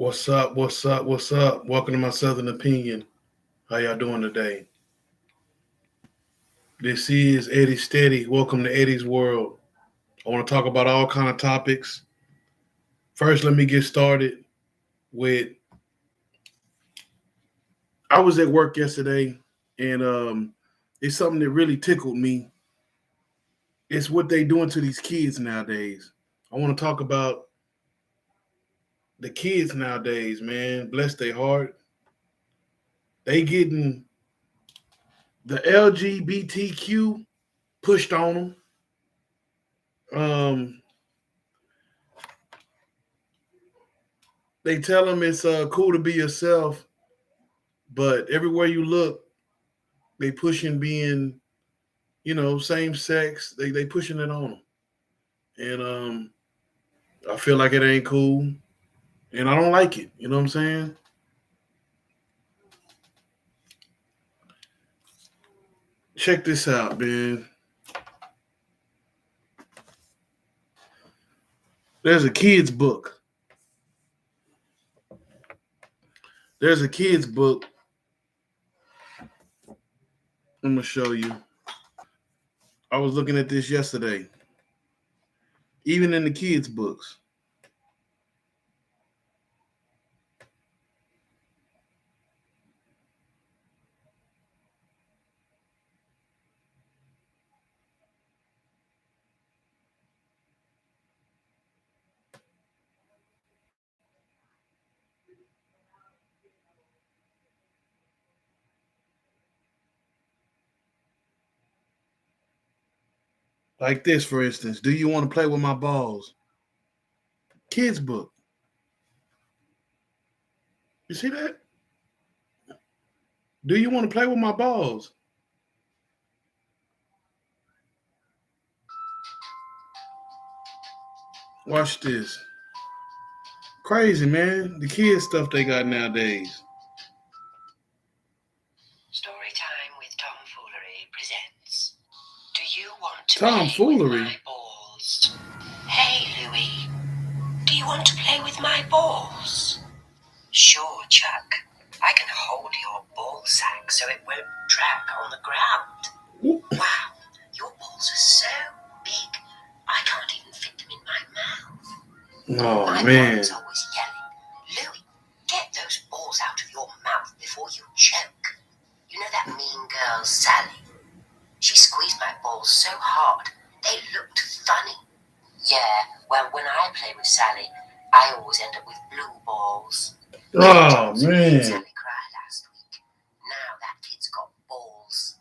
What's up? What's up? What's up? Welcome to my Southern Opinion. How y'all doing today? This is Eddie Steady. Welcome to Eddie's World. I want to talk about all kind of topics. First, let me get started with I was at work yesterday, and it's something that really tickled me. It's what they doing to these kids nowadays. I want to talk about the kids nowadays, man. Bless their heart. They getting the LGBTQ pushed on them. Um, they tell them it's cool to be yourself, but everywhere you look, they pushing being, same sex. They pushing it on them, and I feel like it ain't cool, and I don't like it. You know what I'm saying? Check this out, man. There's a kid's book. There's a kid's book. I'm gonna show you. I was looking at this yesterday. Even in the kids' books, like this, for instance. Do you want to play with my balls? Kids' book. You see that? Do you want to play with my balls? Watch this. Crazy, man. The kids stuff they got nowadays. Story time with Tomfoolery presents. Do you want to Tomfoolery? play with my balls? Hey, Louie. Do you want to play with my balls? Sure, Chuck. I can hold your ball sack so it won't drag on the ground. Wow, your balls are so big, I can't even fit them in my mouth. Oh, my man. mom's always yelling, Louie, get those balls out of your mouth before you choke. You know that mean girl, Sally? She squeezed my balls so hard, they looked funny. Yeah, well, when I play with Sally, I always end up with blue balls. Oh, man. Sally cried last week. Now that kid's got balls.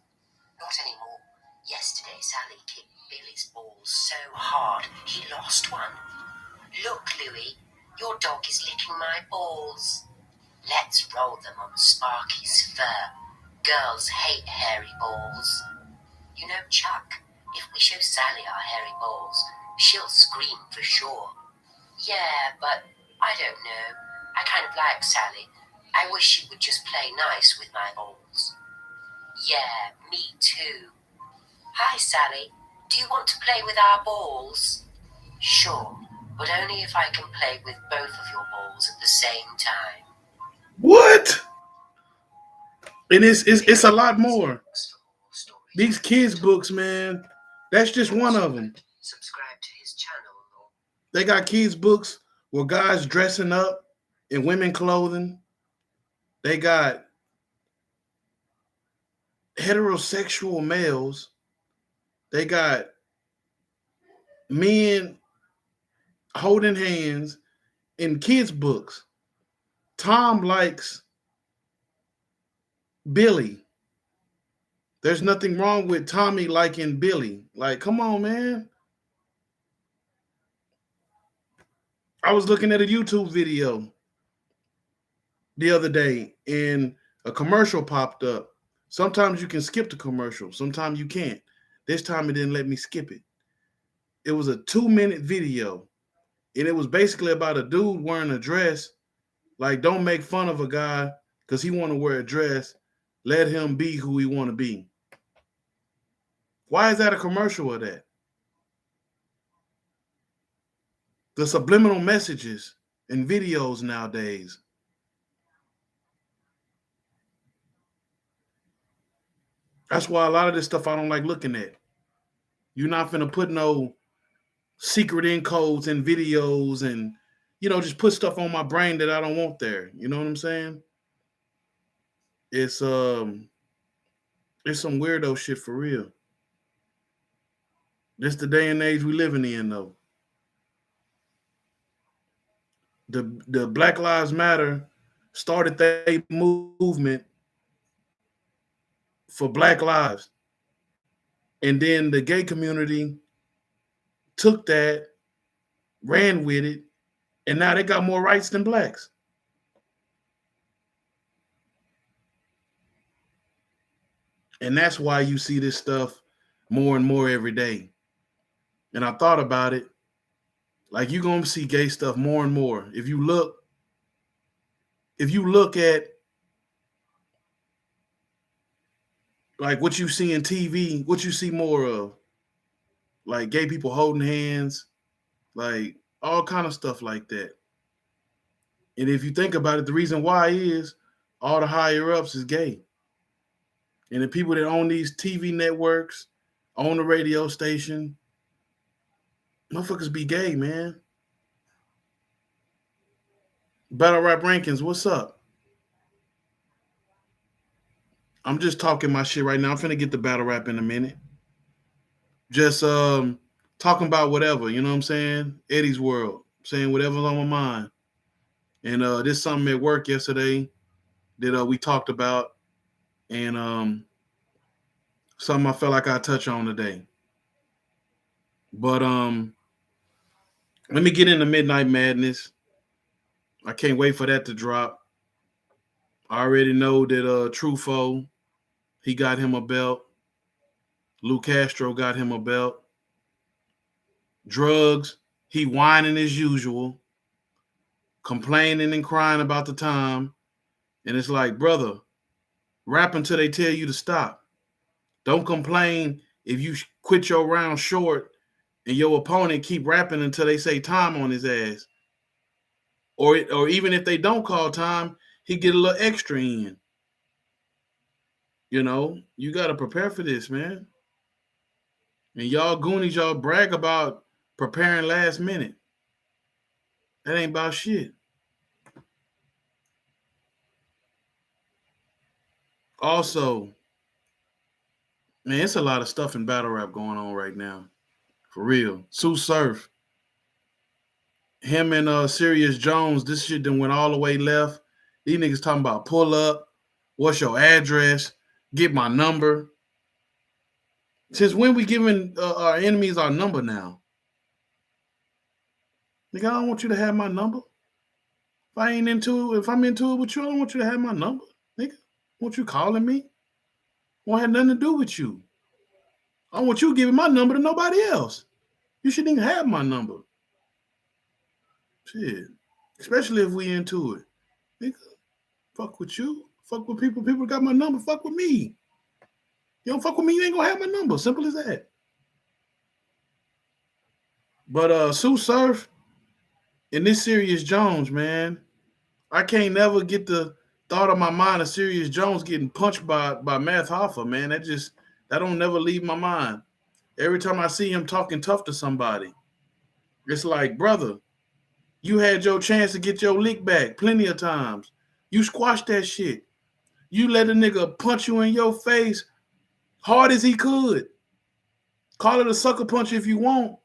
Not anymore. Yesterday, Sally kicked Billy's balls so hard, he lost one. Look, Louie, your dog is licking my balls. Let's roll them on Sparky's fur. Girls hate hairy balls. You know, Chuck, if we show Sally our hairy balls, she'll scream for sure. Yeah, but I don't know. I kind of like Sally. I wish she would just play nice with my balls. Yeah, me too. Hi, Sally. Do you want to play with our balls? Sure, but only if I can play with both of your balls at the same time. What? And it's a lot more. These kids' books, man, that's just one of them. Subscribe to his channel. They got kids' books where guys dressing up in women clothing. They got heterosexual males. They got men holding hands in kids' books. Tom likes Billy. There's nothing wrong with Tommy liking Billy. Like, come on, man. I was looking at a YouTube video the other day and a commercial popped up. Sometimes you can skip the commercial, sometimes you can't. This time it didn't let me skip it. It was a 2-minute video, and it was basically about a dude wearing a dress. Like, don't make fun of a guy because he want to wear a dress. Let him be who he want to be. Why is that a commercial of that? The subliminal messages and videos nowadays. That's why a lot of this stuff I don't like looking at. You're not finna put no secret encodes in videos and just put stuff on my brain that I don't want there. You know what I'm saying? It's it's some weirdo shit for real. This the day and age we living in though. The Black Lives Matter started that movement for Black lives. And then the gay community took that, ran with it, and now they got more rights than blacks. And that's why you see this stuff more and more every day. And I thought about it. Like you're gonna see gay stuff more and more. If you look at like what you see in TV, what you see more of, like gay people holding hands, like all kind of stuff like that. And if you think about it, the reason why is all the higher ups is gay. And the people that own these TV networks, own the radio station, motherfuckers be gay, man. Battle rap rankings, what's up? I'm just talking my shit right now. I'm finna get the battle rap in a minute. Just talking about whatever, you know what I'm saying? Eddie's world, saying whatever's on my mind. And this something at work yesterday that we talked about, and something I felt like I touch on today. But let me get into Midnight Madness. I can't wait for that to drop. I already know that Truffaut, he got him a belt. Lou Castro got him a belt. Drugs, he whining as usual, complaining and crying about the time. And it's like, brother, rap until they tell you to stop. Don't complain if you quit your round short and your opponent keep rapping until they say time on his ass. Or even if they don't call time, he get a little extra in. You got to prepare for this, man. And y'all Goonies, y'all brag about preparing last minute. That ain't about shit. Also, man, it's a lot of stuff in battle rap going on right now. For real. Sue Surf, him and Sirius Jones, this shit done went all the way left. These niggas talking about pull up, what's your address, get my number. Since when we giving our enemies our number now? Nigga, I don't want you to have my number. If I'm into it with you, I don't want you to have my number. Nigga, I want you calling me. Won't have nothing to do with you. I don't want you giving my number to nobody else. You shouldn't even have my number. Shit. Especially if we into it. Nigga, fuck with you. Fuck with people. People got my number. Fuck with me. You don't fuck with me, you ain't gonna have my number. Simple as that. But Sue Surf and this Sirius Jones, man, I can't never get the thought of my mind of Sirius Jones getting punched by Math Hoffa, man. That don't never leave my mind. Every time I see him talking tough to somebody, it's like, brother, you had your chance to get your lick back plenty of times. You squashed that shit. You let a nigga punch you in your face hard as he could. Call it a sucker punch if you want.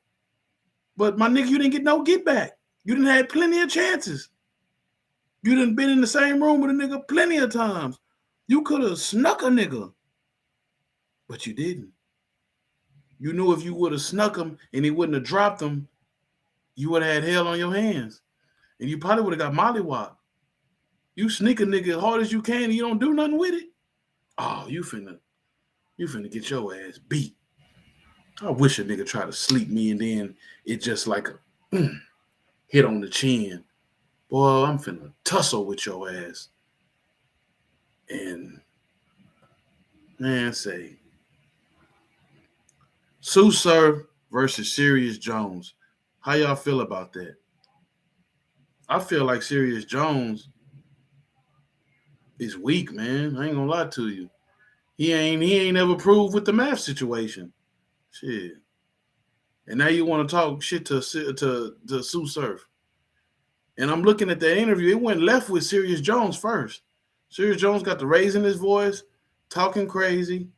But my nigga, you didn't get no get back. You didn't have plenty of chances. You done been in the same room with a nigga plenty of times. You could have snuck a nigga. But you didn't. You knew if you would have snuck him and he wouldn't have dropped him, you would have had hell on your hands. And you probably would have got mollywopped. You sneak a nigga as hard as you can and you don't do nothing with it. Oh, you finna get your ass beat. I wish a nigga tried to sleep me and then it just like a hit on the chin. Boy, I'm finna tussle with your ass. And man, say Sue Surf versus Sirius Jones. How y'all feel about that? I feel like Serious Jones is weak, man. I ain't gonna lie to you. He ain't ever proved with the math situation. Shit. And now you want to talk shit to Sue Surf. And I'm looking at that interview. It went left with Serious Jones first. Serious Jones got the raising his voice, talking crazy.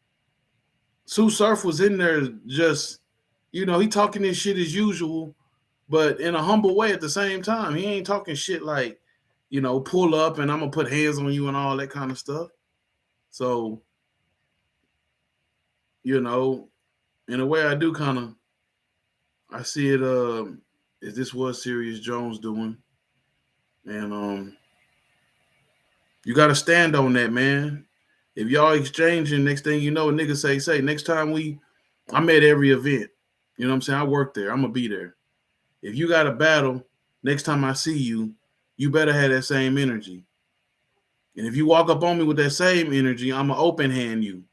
Sue Surf was in there just, he talking this shit as usual, but in a humble way at the same time. He ain't talking shit like, pull up and I'm gonna put hands on you and all that kind of stuff. So, in a way I do kind of I see it is this what Serious Jones doing. And you gotta stand on that, man. If y'all exchanging, next thing you know, a nigga say, next time I'm at every event. You know what I'm saying? I work there. I'm gonna be there. If you got a battle, next time I see you, you better have that same energy. And if you walk up on me with that same energy, I'ma open hand you.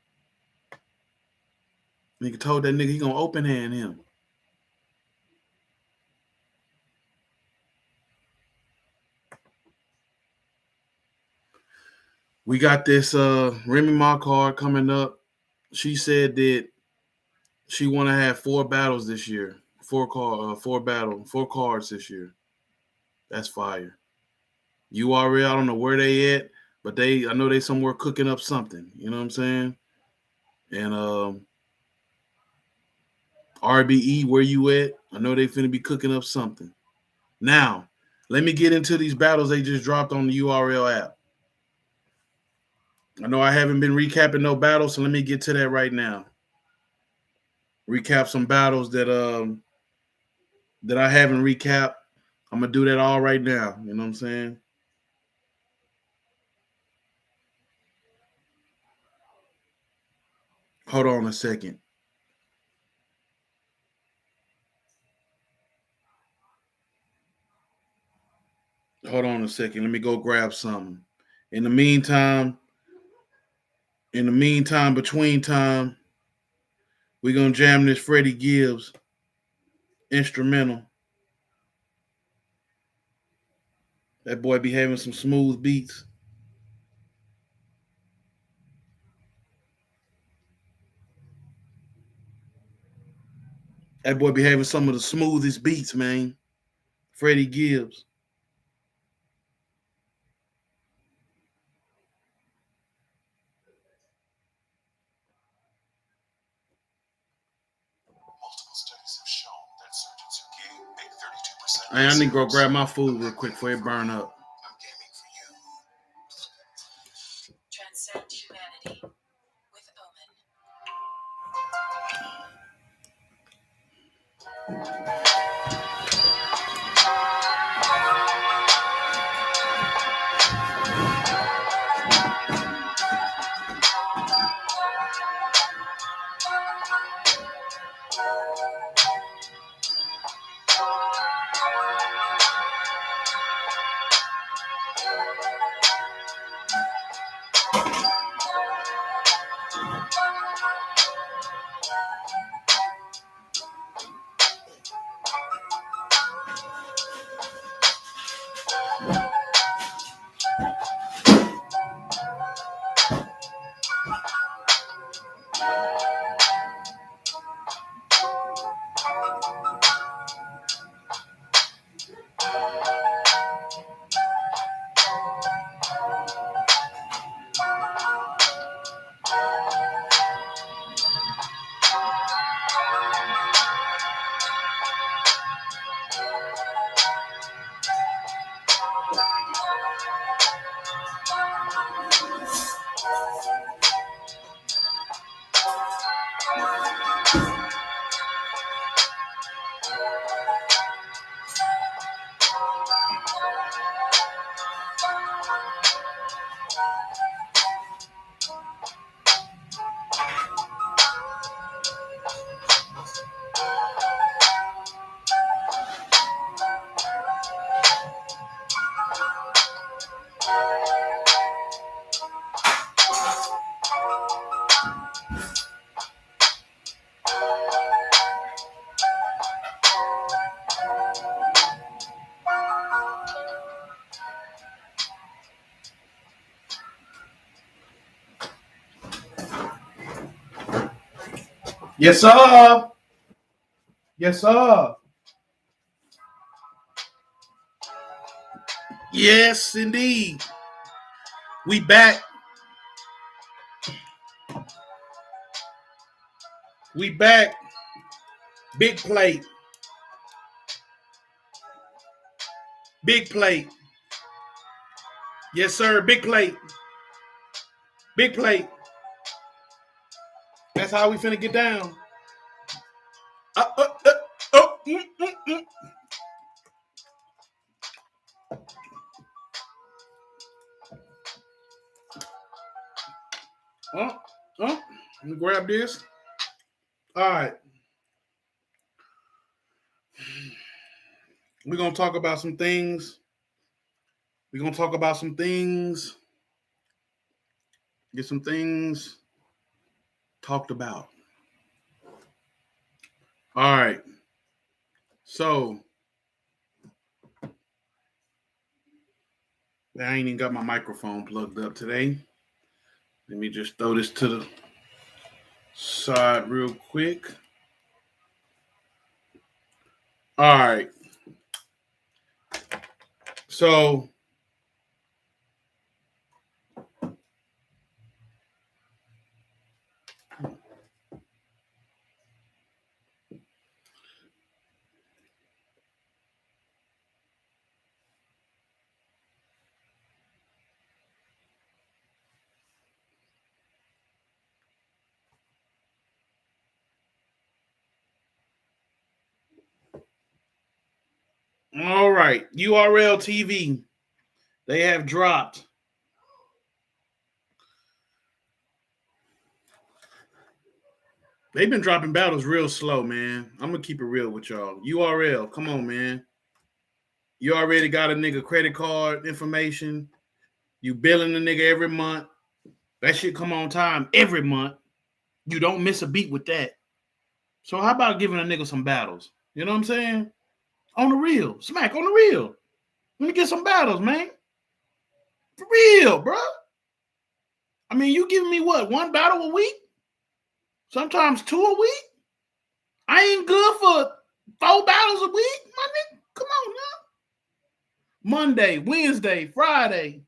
Nigga told that nigga he gonna open hand him. We got this Remy Ma card coming up. She said that she want to have 4 battles this year. 4 cards this year. That's fire. URL, I don't know where they at, but I know they somewhere cooking up something. You know what I'm saying? And RBE, where you at? I know they finna be cooking up something. Now, let me get into these battles they just dropped on the URL app. I know I haven't been recapping no battles, so let me get to that right now. Recap some battles that I haven't recapped. I'm gonna do that all right now. You know what I'm saying? Hold on a second. Hold on a second. Let me go grab something. In the meantime, between time, we're gonna jam this Freddie Gibbs instrumental. That boy be having some smooth beats. That boy be having some of the smoothest beats, man. Freddie Gibbs. Hey, I need to go grab my food real quick before it burn up. Transcend humanity with Omen. Yes, sir. Yes, sir. Yes, indeed. We back. We back. Big plate. Big plate. Yes, sir. Big plate. Big plate. That's how we finna get down. Uh, uh, uh, oh, mm. Oh, oh. Let me grab this. All right. We're gonna talk about some things. We're gonna talk about some things. Get some things talked about. All right. So I ain't even got my microphone plugged up today. Let me just throw this to the side real quick. All right. So all right. URL TV. They have dropped. They've been dropping battles real slow, man. I'm gonna keep it real with y'all. URL, come on, man. You already got a nigga credit card information. You billing the nigga every month. That shit come on time every month. You don't miss a beat with that. So how about giving a nigga some battles? You know what I'm saying? On the real. Smack on the real. Let me get some battles, man. For real, bro. I mean, you giving me what? One battle a week? Sometimes two a week? I ain't good for 4 battles a week, my nigga. Come on now. Monday, Wednesday, Friday.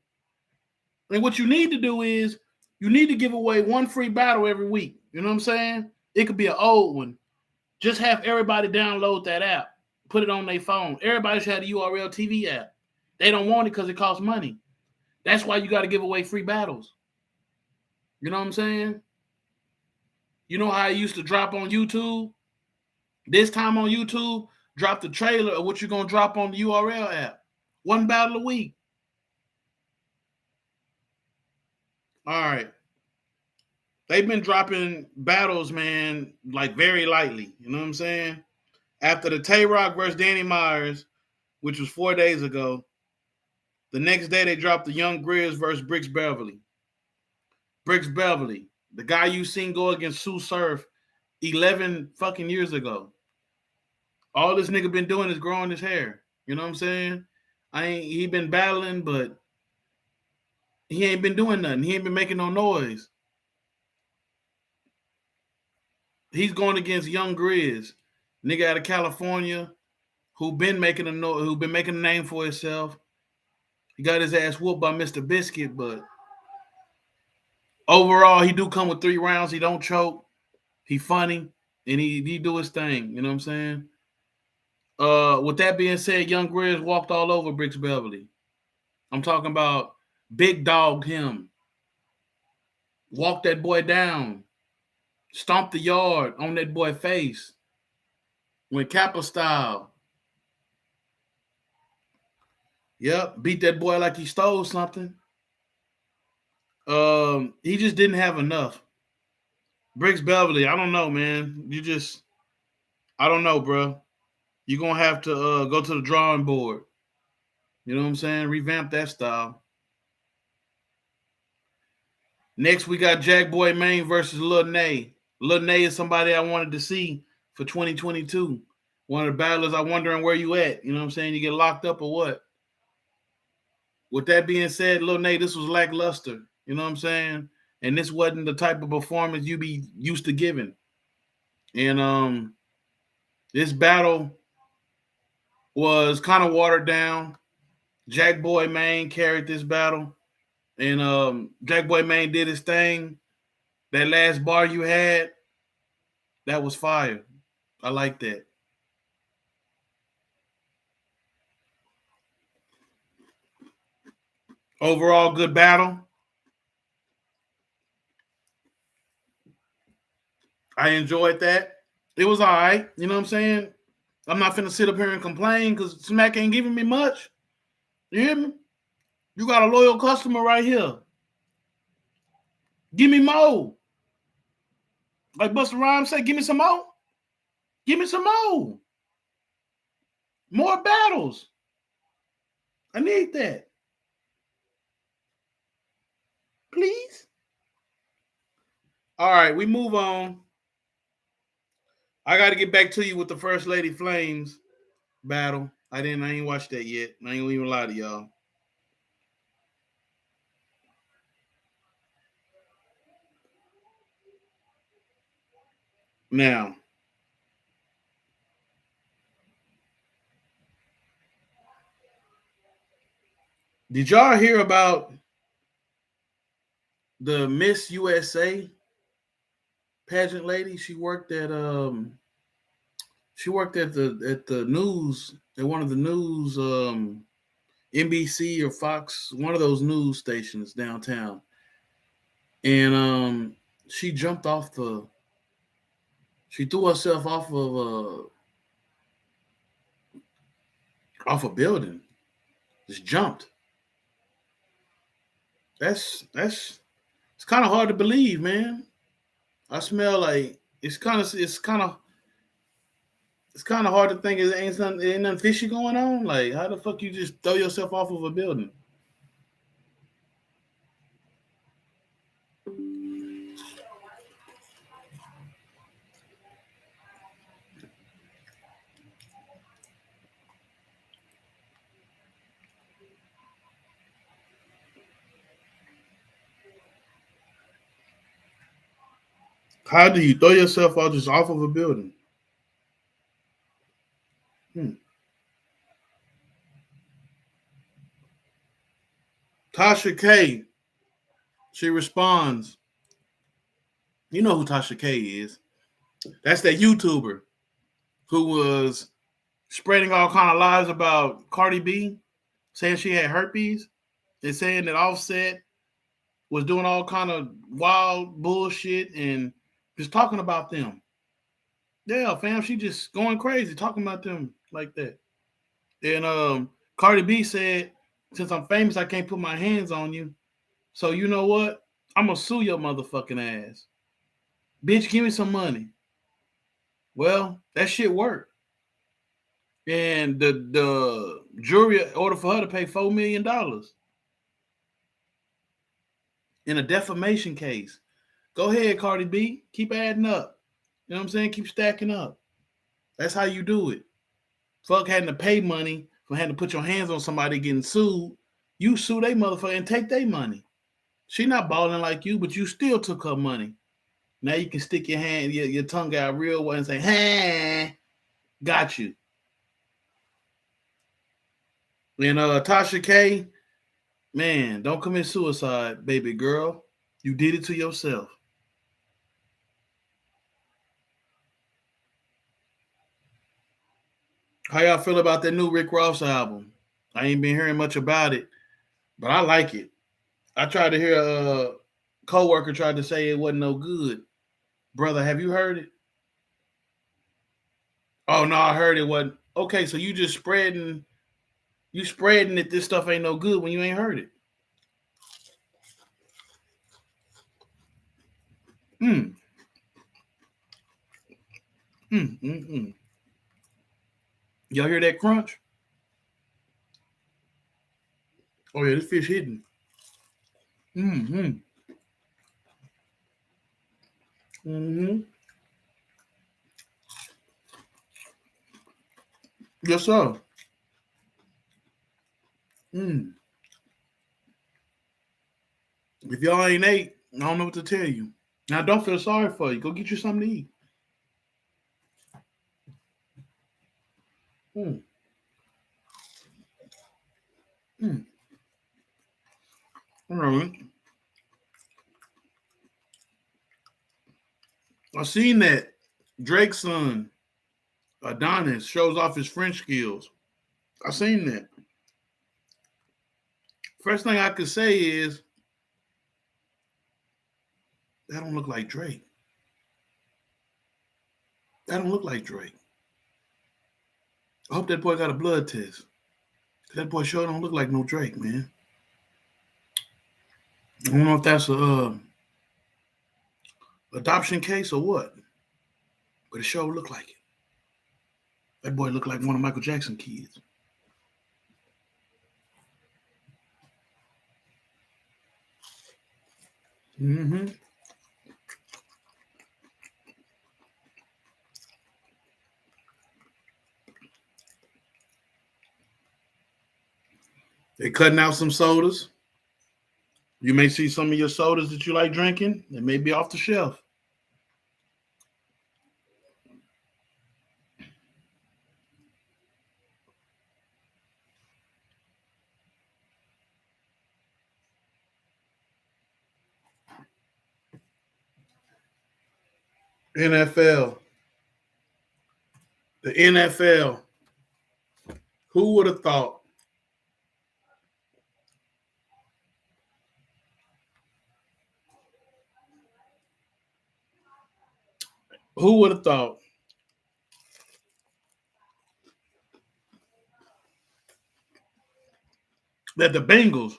And what you need to do is you need to give away one free battle every week. You know what I'm saying? It could be an old one. Just have everybody download that app. Put it on their phone. Everybody should have the URL TV app. They don't want it because it costs money. That's why you got to give away free battles. You know what I'm saying? You know how I used to drop on YouTube? This time on YouTube, drop the trailer of what you're going to drop on the URL app. One battle a week. All right. They've been dropping battles, man, like very lightly. You know what I'm saying? After the Tay Rock versus Danny Myers, which was 4 days ago, the next day they dropped the Young Grizz versus Bricks Beverly. Bricks Beverly, the guy you seen go against Sue Surf 11 fucking years ago. All this nigga been doing is growing his hair. You know what I'm saying? He been battling, but he ain't been doing nothing. He ain't been making no noise. He's going against Young Grizz, nigga out of California, who been making a name for himself. He got his ass whooped by Mr. Biscuit, but overall, he do come with 3 rounds. He don't choke. He funny, and he do his thing. You know what I'm saying? With that being said, Young Grizz walked all over Bricks Beverly. I'm talking about big dogged him. Walked that boy down. Stomped the yard on that boy face. Went Kappa style. Yep, beat that boy like he stole something. He just didn't have enough. Bricks Beverly, I don't know, man. I don't know, bro. You're gonna have to go to the drawing board. You know what I'm saying? Revamp that style. Next, we got Jack Boy Maine versus Lil Nay. Lil Nay is somebody I wanted to see for 2022. One of the battlers, I'm wondering where you at. You know what I'm saying? You get locked up or what? With that being said, Lil Nay, this was lackluster. You know what I'm saying? And this wasn't the type of performance you be used to giving. And this battle was kind of watered down. Jack Boy Maine carried this battle, and Jack Boy Maine did his thing. That last bar you had, that was fire. I like that. Overall, good battle. I enjoyed that. It was all right. You know what I'm saying? I'm not finna sit up here and complain because Smack ain't giving me much. You hear me? You got a loyal customer right here. Give me more. Like Busta Rhymes said, give me some more. Give me some more. More battles. I need that. Please. All right, we move on. I got to get back to you with the First Lady Flames battle. I ain't watched that yet. I ain't gonna even lie to y'all. Now, did y'all hear about the Miss USA pageant lady? She worked at the news at one of the news NBC or Fox, one of those news stations downtown. And she jumped off the she threw herself off a building. Just jumped. That's it's kind of hard to believe, man. I smell like it's kind of hard to think it ain't nothing fishy going on. Like, how the fuck you just throw yourself off of a building? How do you throw yourself off just off of a building? Hmm. Tasha K, she responds. You know who Tasha K is? That's that YouTuber who was spreading all kind of lies about Cardi B, saying she had herpes, and saying that Offset was doing all kind of wild bullshit and just talking about them. Yeah, fam, she just going crazy talking about them like that. And Cardi B said, "Since I'm famous, I can't put my hands on you. So you know what? I'm gonna sue your motherfucking ass, bitch. Give me some money." Well, that shit worked, and the jury ordered for her to pay $4 million in a defamation case. Go ahead, Cardi B. Keep adding up. You know what I'm saying? Keep stacking up. That's how you do it. Fuck having to pay money for having to put your hands on somebody getting sued. You sue they motherfucker and take their money. She not balling like you, but you still took her money. Now you can stick your tongue out real well and say, "Hey, got you." And Tasha K, man, don't commit suicide, baby girl. You did it to yourself. How y'all feel about that new Rick Ross album? I ain't been hearing much about it, but I like it. I tried to hear a coworker tried to say it wasn't no good. Brother, have you heard it? Oh no, I heard it wasn't. Okay, so you spreading that this stuff ain't no good when you ain't heard it. Mm, mm. Y'all hear that crunch? Oh yeah, this fish hidden. Mm-hmm. Mm-hmm. Yes, sir. Mm. If y'all ain't ate, I don't know what to tell you. Now don't feel sorry for you. Go get you something to eat. Mm. Mm. All right. I seen that Drake's son Adonis shows off his French skills. I seen that. First thing I could say is that don't look like Drake. That don't look like Drake. I hope that boy got a blood test. That boy sure don't look like no Drake, man. I don't know if that's a adoption case or what, but it sure look like it. That boy look like one of Michael Jackson kids. Mm-hmm. They cutting out some sodas. You may see some of your sodas that you like drinking. They may be off the shelf. NFL. The NFL. Who would have thought? Who would have thought that the Bengals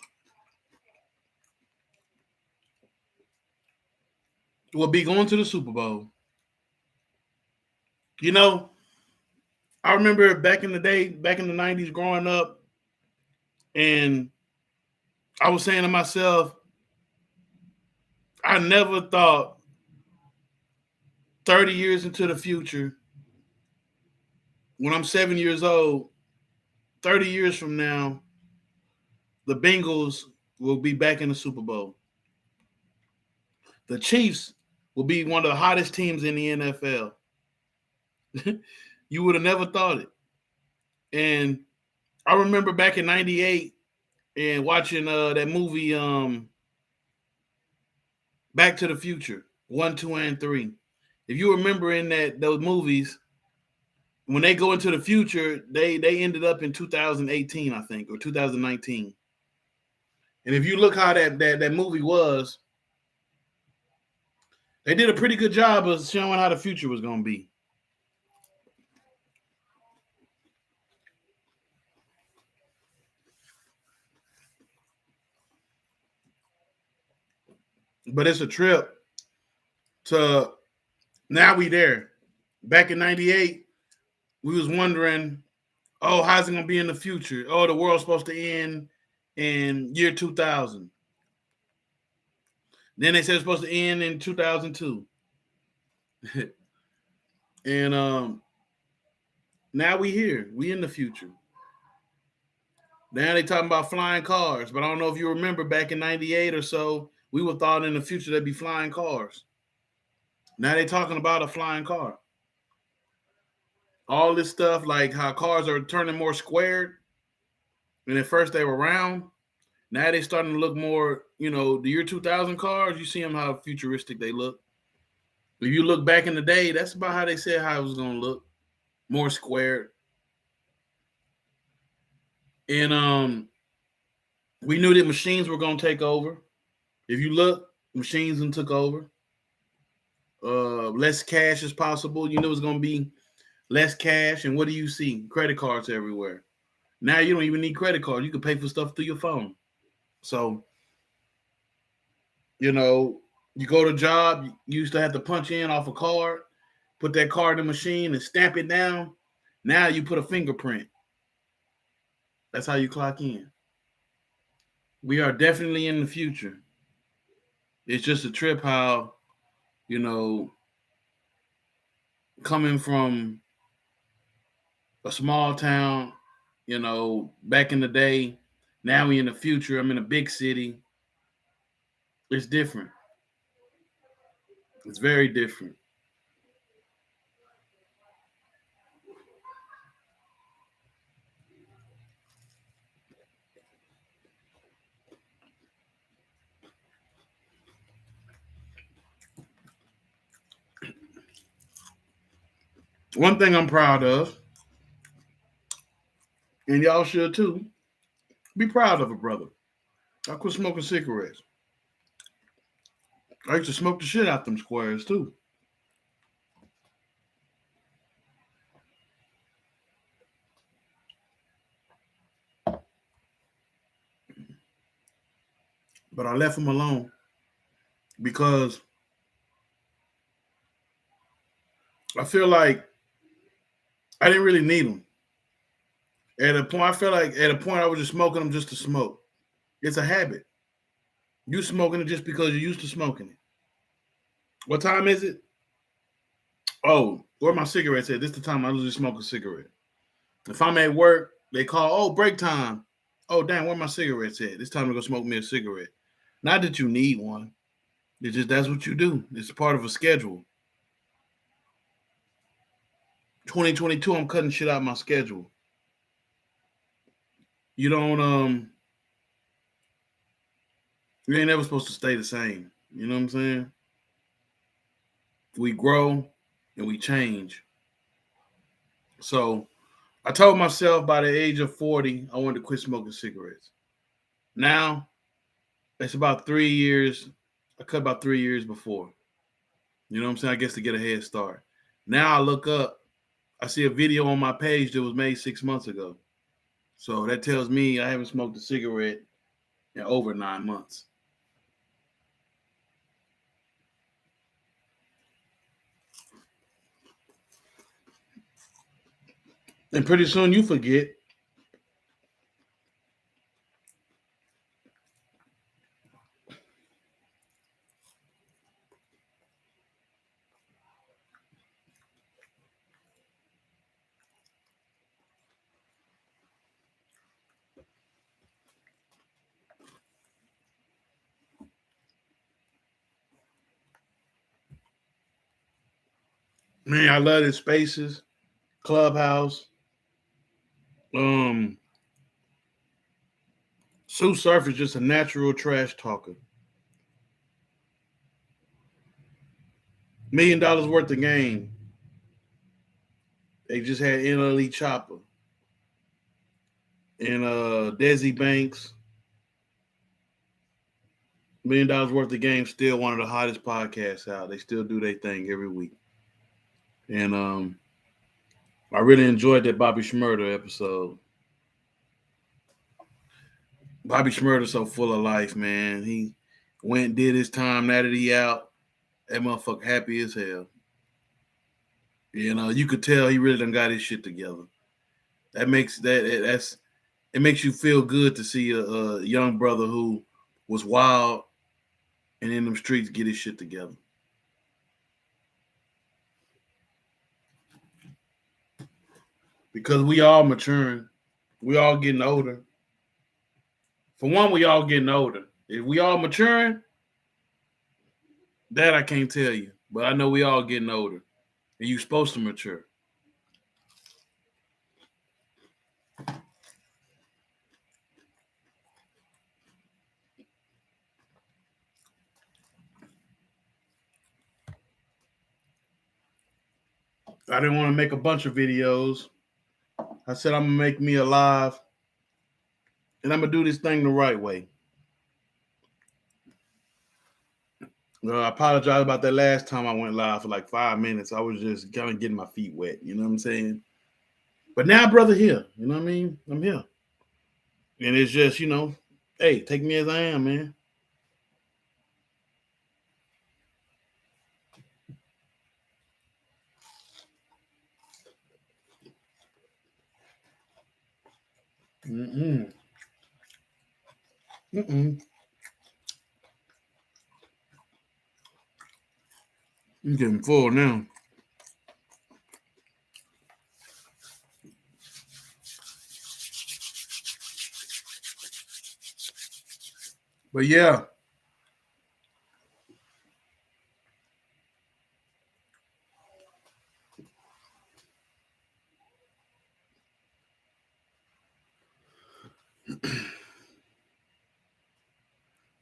would be going to the Super Bowl? You know, I remember back in the day, back in the 90s, growing up, and I was saying to myself, I never thought 30 years into the future, when I'm 7 years old, 30 years from now, the Bengals will be back in the Super Bowl. The Chiefs will be one of the hottest teams in the NFL. You would have never thought it. And I remember back in '98 and watching that movie Back to the Future 1, 2, and 3. If you remember in those movies, when they go into the future, they ended up in 2018, I think, or 2019. And if you look how that movie was, they did a pretty good job of showing how the future was going to be. But it's a trip to now we there. Back in '98, we was wondering, oh, how's it gonna be in the future? Oh, the world's supposed to end in year 2000. Then they said it's supposed to end in 2002. And now we here. We in the future. Now they talking about flying cars, but I don't know if you remember back in '98 or so, we were thought in the future there'd be flying cars. Now they talking about a flying car. All this stuff like how cars are turning more squared, and at first they were round. Now they starting to look more, the year 2000 cars. You see them how futuristic they look. If you look back in the day, that's about how they said how it was gonna look, more squared. And we knew that machines were gonna take over. If you look, machines and took over. Less cash as possible. You know it's gonna be less cash. And what do you see? Credit cards everywhere. Now you don't even need credit cards. You can pay for stuff through your phone. So, you go to a job, you used to have to punch in off a card, put that card in the machine and stamp it down. Now you put a fingerprint. That's how you clock in. We are definitely in the future. It's just a trip how, you know, coming from a small town, back in the day, now we in the future, I'm in a big city. It's different. It's very different. One thing I'm proud of, and y'all should too, be proud of a brother. I quit smoking cigarettes. I used to smoke the shit out them squares too. But I left them alone because I feel like I didn't really need them. At a point, I felt like at a point I was just smoking them just to smoke. It's a habit. You smoking it just because you're used to smoking it. What time is it? Oh, where my cigarettes at? This is the time I usually smoke a cigarette. If I'm at work, they call, oh, break time. Oh, damn, where my cigarettes at? It's time to go smoke me a cigarette. Not that you need one. It's just that's what you do. It's part of a schedule. 2022, I'm cutting shit out my schedule. You don't you ain't never supposed to stay the same. You know what I'm saying? We grow and we change. So I told myself by the age of 40, I wanted to quit smoking cigarettes. Now it's about 3 years. I cut about 3 years before. You know what I'm saying? I guess to get a head start. Now I look up, I see a video on my page that was made 6 months ago. So that tells me I haven't smoked a cigarette in over 9 months. And pretty soon you forget. Man, I love the spaces, Clubhouse. Um, Sue Surf is just a natural trash talker. $1 million worth of game. They just had NLE Chopper and Desi Banks. $1 million worth of game. Still one of the hottest podcasts out. They still do their thing every week. And I really enjoyed that Bobby Schmurder episode. Bobby Schmurder's so full of life, man. He went and did his time. Now that he out, that motherfucker happy as hell. You know, you could tell he really done got his shit together. That makes that's it makes you feel good to see a young brother who was wild and in them streets get his shit together. Because we all maturing, we all getting older. For one, we all getting older. If we all maturing, that I can't tell you. But I know we all getting older. And you supposed to mature. I didn't want to make a bunch of videos. I said I'm gonna make me a live, and I'm gonna do this thing the right way. I apologize about that last time I went live for like 5 minutes. I was just kind of getting my feet wet. You know what I'm saying? But now, brother, here. You know what I mean? I'm here, and it's just hey, take me as I am, man. Mm-mm. Mm-mm. I'm getting full now. But yeah,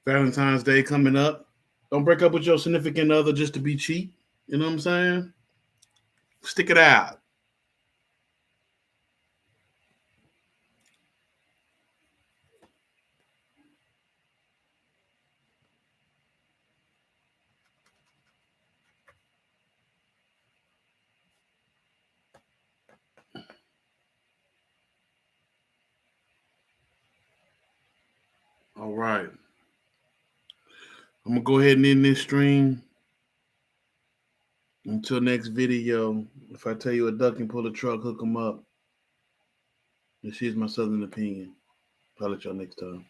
Valentine's Day coming up. Don't break up with your significant other just to be cheap. You know what I'm saying? Stick it out. All right. I'm gonna go ahead and end this stream. Until next video, if I tell you a duck can pull a truck, hook them up. This is my Southern opinion. I'll let y'all next time.